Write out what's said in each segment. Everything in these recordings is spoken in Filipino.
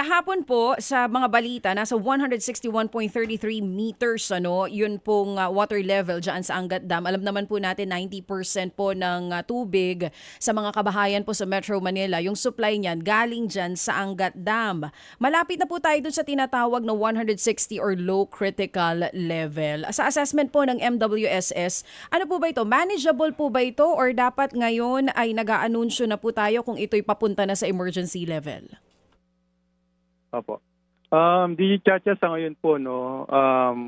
kahapon po sa mga balita, nasa 161.33 meters yun pong water level dyan sa Angat Dam. Alam naman po natin 90% po ng tubig sa mga kabahayan po sa Metro Manila, yung supply niyan galing dyan sa Angat Dam. Malapit na po tayo dun sa tinatawag na 160 or low critical level. Sa assessment po ng MWSS, ano po ba ito? Manageable po ba ito or dapat ngayon ay nag-aanunsyo na po tayo kung ito'y papunta na sa emergency level? Opo. DJ Chacha, sa ngayon po,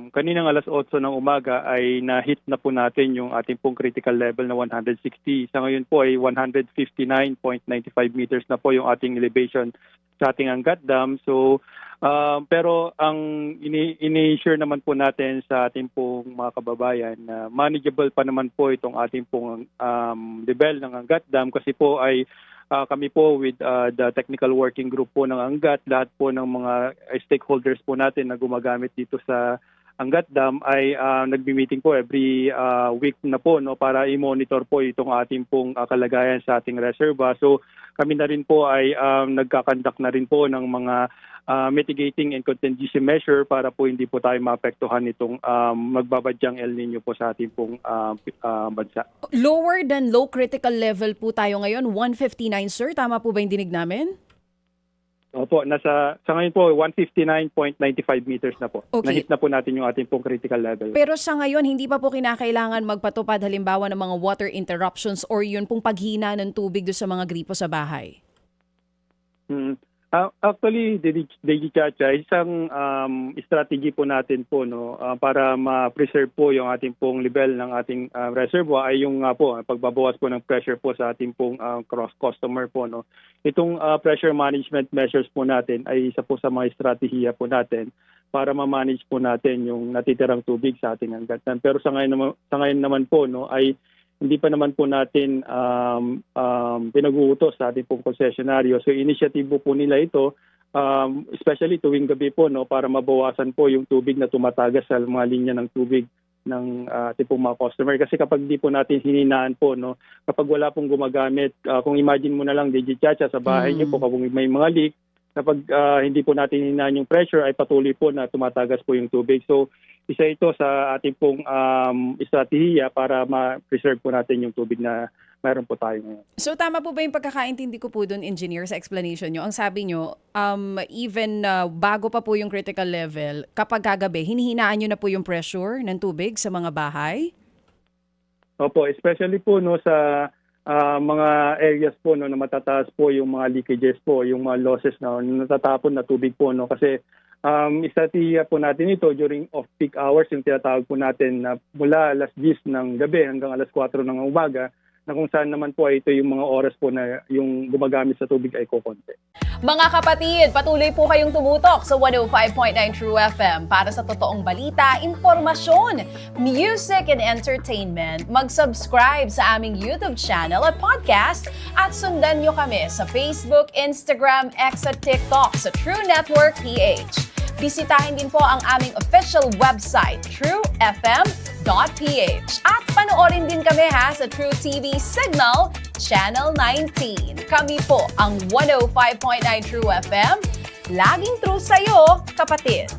kaninang alas 8 ng umaga ay na-hit na po natin yung ating pong critical level na 160. Sa ngayon po ay 159.95 meters na po yung ating elevation sa ating Angat Dam. So, pero ang ini-share naman po natin sa ating pong mga kababayan na manageable pa naman po itong ating pong level ng Angat Dam kasi po ay kami po with the technical working group po ng Angat, lahat po ng mga stakeholders po natin na gumagamit dito sa Angat Dam ay nagbi-meeting po every week na po para i-monitor po itong ating pong kalagayan sa ating reserva. So kami na rin po ay nagkakandak na rin po ng mga mitigating and contingency measure para po hindi po tayo maapektuhan itong magbabadyang El Nino po sa ating pong bansa. Lower than low critical level po tayo ngayon, 159 sir. Tama po ba yung dinig namin? Opo, sa ngayon po 159.95 meters na po. Okay. Nahit na po natin yung ating pong critical level. Pero sa ngayon, hindi pa po kinakailangan magpatupad halimbawa ng mga water interruptions or yun pong paghina ng tubig doon sa mga gripo sa bahay? Actually, DJ Chacha, isang strategy po natin po para ma-preserve po yung ating pong level ng ating reservoir ay yung pagbabawas po ng pressure po sa ating pong cross customer po. Itong pressure management measures po natin ay isa po sa mga estratehiya po natin para ma-manage po natin yung natitirang tubig sa ating Angat Dam. Pero sa ngayon naman po ay hindi pa naman po natin pinag-uutos sa ating pong konsesyonaryo. So initiative po nila ito, especially tuwing gabi po para mabawasan po yung tubig na tumatagas sa mga linya ng tubig ng ating pong mga customer. Kasi kapag di po natin hininaan po, kapag wala pong gumagamit, kung imagine mo na lang, DJ Chacha, sa bahay niyo po, kapag may mga leak, kapag hindi po natin hininaan yung pressure, ay patuloy po na tumatagas po yung tubig. So isa ito sa ating pong estratehiya para ma-preserve po natin yung tubig na mayroon po tayo ngayon. So tama po ba yung pagkakaintindi ko po doon, engineer, sa explanation nyo? Ang sabi nyo, even bago pa po yung critical level, kapag kagabi, hinihinaan nyo na po yung pressure ng tubig sa mga bahay? Opo, especially po sa mga areas po na matataas po yung mga leakages po, yung mga losses na natatapon na tubig po kasi estratehiya po natin ito during off-peak hours, yung tinatawag po natin na mula alas 10 ng gabi hanggang alas 4 ng umaga, na kung saan naman po ito yung mga oras po na yung gumagamit sa tubig ay kukonti. Mga kapatid, patuloy po kayong tumutok sa 105.9 True FM para sa totoong balita, impormasyon, music and entertainment. Mag-subscribe sa aming YouTube channel at podcast at sundan nyo kami sa Facebook, Instagram, X at TikTok sa True Network PH. Bisitahin din po ang aming official website, truefm.ph. At panoorin din kami sa True TV Signal, Channel 19. Kami po ang 105.9 True FM. Laging true sa'yo, kapatid.